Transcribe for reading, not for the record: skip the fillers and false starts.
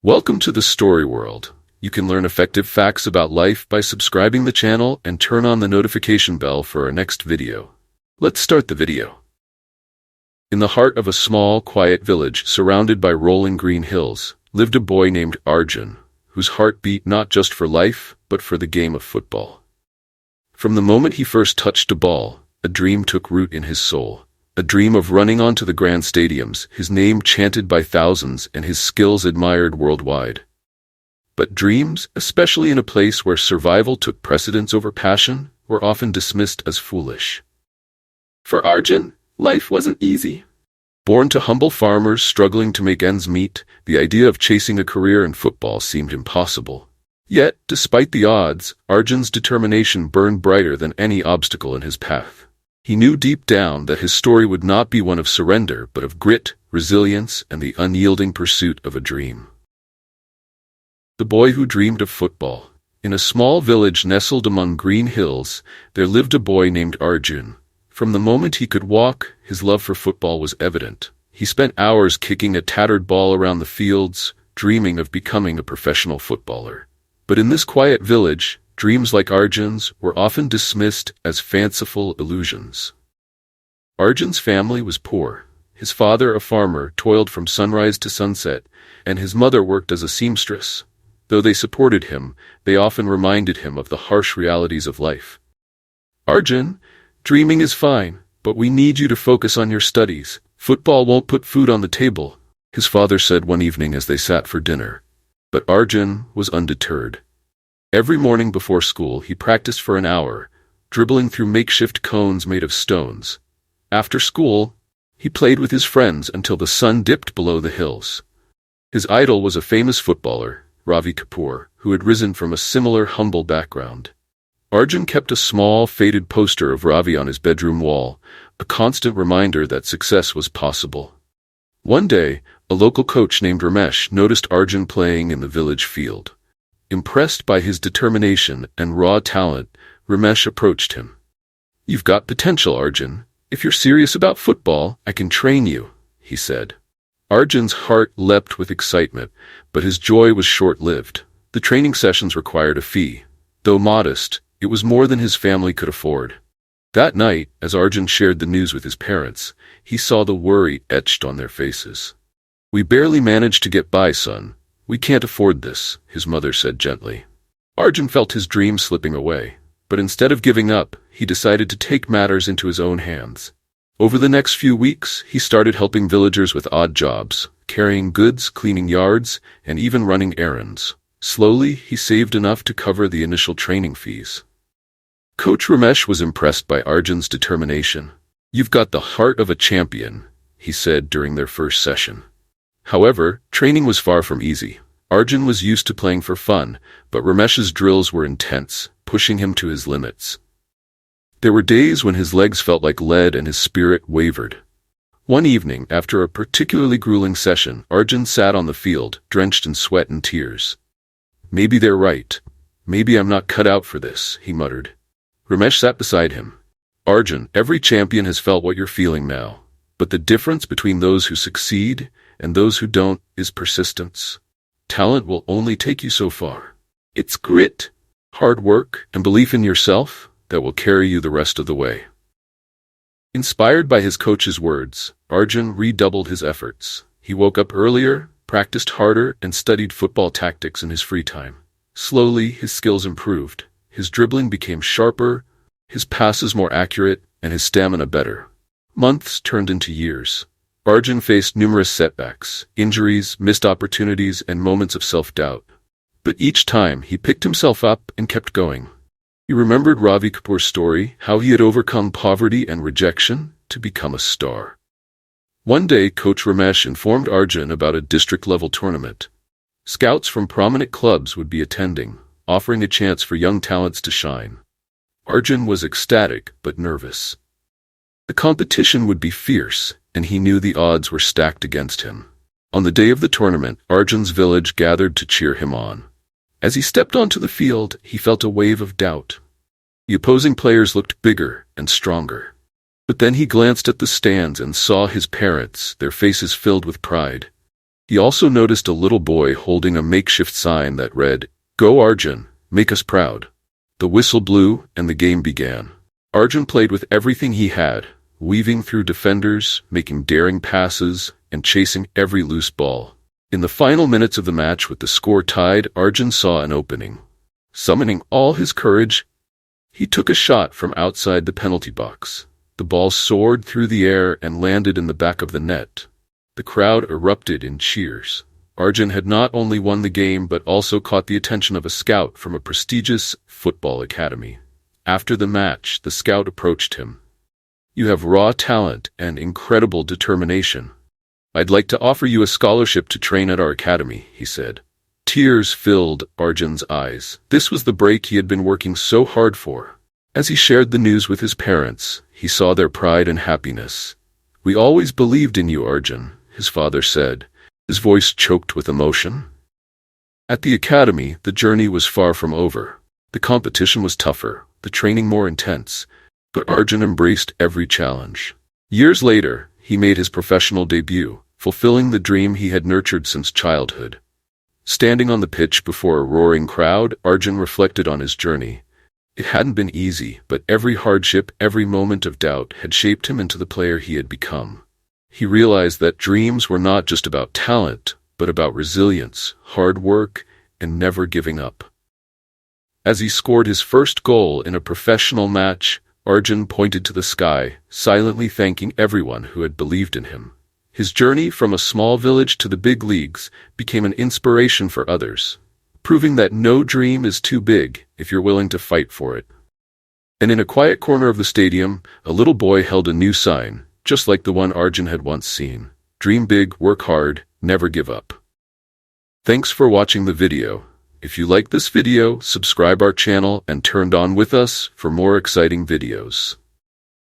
Welcome to the story world. You can learn effective facts about life by subscribing the channel and turn on the notification bell for our next video. Let's start the video. In the heart of a small, quiet village surrounded by rolling green hills, lived a boy named Arjun, whose heart beat not just for life, but for the game of football. From the moment he first touched a ball, a dream took root in his soul. A dream of running onto the grand stadiums, his name chanted by thousands and his skills admired worldwide. But dreams, especially in a place where survival took precedence over passion, were often dismissed as foolish. For Arjun, life wasn't easy. Born to humble farmers struggling to make ends meet, the idea of chasing a career in football seemed impossible. Yet, despite the odds, Arjun's determination burned brighter than any obstacle in his path. He knew deep down that his story would not be one of surrender, but of grit, resilience, and the unyielding pursuit of a dream. The boy who dreamed of football. In a small village nestled among green hills, there lived a boy named Arjun. From the moment he could walk, his love for football was evident. He spent hours kicking a tattered ball around the fields, dreaming of becoming a professional footballer. But in this quiet village, dreams like Arjun's were often dismissed as fanciful illusions. Arjun's family was poor. His father, a farmer, toiled from sunrise to sunset, and his mother worked as a seamstress. Though they supported him, they often reminded him of the harsh realities of life. "Arjun, dreaming is fine, but we need you to focus on your studies. Football won't put food on the table," his father said one evening as they sat for dinner. But Arjun was undeterred. Every morning before school, he practiced for an hour, dribbling through makeshift cones made of stones. After school, he played with his friends until the sun dipped below the hills. His idol was a famous footballer, Ravi Kapoor, who had risen from a similar humble background. Arjun kept a small, faded poster of Ravi on his bedroom wall, a constant reminder that success was possible. One day, a local coach named Ramesh noticed Arjun playing in the village field. Impressed by his determination and raw talent, Ramesh approached him. "You've got potential, Arjun. If you're serious about football, I can train you," he said. Arjun's heart leapt with excitement, but his joy was short-lived. The training sessions required a fee. Though modest, it was more than his family could afford. That night, as Arjun shared the news with his parents, he saw the worry etched on their faces. "We barely managed to get by, son. We can't afford this," his mother said gently. Arjun felt his dream slipping away, but instead of giving up, he decided to take matters into his own hands. Over the next few weeks, he started helping villagers with odd jobs, carrying goods, cleaning yards, and even running errands. Slowly, he saved enough to cover the initial training fees. Coach Ramesh was impressed by Arjun's determination. "You've got the heart of a champion," he said during their first session. However, training was far from easy. Arjun was used to playing for fun, but Ramesh's drills were intense, pushing him to his limits. There were days when his legs felt like lead and his spirit wavered. One evening, after a particularly grueling session, Arjun sat on the field, drenched in sweat and tears. "Maybe they're right. Maybe I'm not cut out for this," he muttered. Ramesh sat beside him. "Arjun, every champion has felt what you're feeling now. But the difference between those who succeed and those who don't is persistence. Talent will only take you so far. It's grit, hard work, and belief in yourself that will carry you the rest of the way." Inspired by his coach's words, Arjun redoubled his efforts. He woke up earlier, practiced harder, and studied football tactics in his free time. Slowly, his skills improved. His dribbling became sharper, his passes more accurate, and his stamina better. Months turned into years. Arjun faced numerous setbacks, injuries, missed opportunities, and moments of self-doubt. But each time, he picked himself up and kept going. He remembered Ravi Kapoor's story, how he had overcome poverty and rejection to become a star. One day, Coach Ramesh informed Arjun about a district-level tournament. Scouts from prominent clubs would be attending, offering a chance for young talents to shine. Arjun was ecstatic but nervous. The competition would be fierce, and he knew the odds were stacked against him. On the day of the tournament, Arjun's village gathered to cheer him on. As he stepped onto the field, he felt a wave of doubt. The opposing players looked bigger and stronger. But then he glanced at the stands and saw his parents, their faces filled with pride. He also noticed a little boy holding a makeshift sign that read, "Go Arjun, make us proud." The whistle blew, and the game began. Arjun played with everything he had, weaving through defenders, making daring passes, and chasing every loose ball. In the final minutes of the match with the score tied, Arjun saw an opening. Summoning all his courage, he took a shot from outside the penalty box. The ball soared through the air and landed in the back of the net. The crowd erupted in cheers. Arjun had not only won the game but also caught the attention of a scout from a prestigious football academy. After the match, the scout approached him. "You have raw talent and incredible determination. I'd like to offer you a scholarship to train at our academy," he said. Tears filled Arjun's eyes. This was the break he had been working so hard for. As he shared the news with his parents, he saw their pride and happiness. "We always believed in you, Arjun," his father said, his voice choked with emotion. At the academy, the journey was far from over. The competition was tougher, the training more intense, but Arjun embraced every challenge. Years later, he made his professional debut, fulfilling the dream he had nurtured since childhood. Standing on the pitch before a roaring crowd, Arjun reflected on his journey. It hadn't been easy, but every hardship, every moment of doubt had shaped him into the player he had become. He realized that dreams were not just about talent, but about resilience, hard work, and never giving up. As he scored his first goal in a professional match, Arjun pointed to the sky, silently thanking everyone who had believed in him. His journey from a small village to the big leagues became an inspiration for others, proving that no dream is too big if you're willing to fight for it. And in a quiet corner of the stadium, a little boy held a new sign, just like the one Arjun had once seen. "Dream big, work hard, never give up." Thanks for watching the video. If you like this video, subscribe our channel and turn on with us for more exciting videos.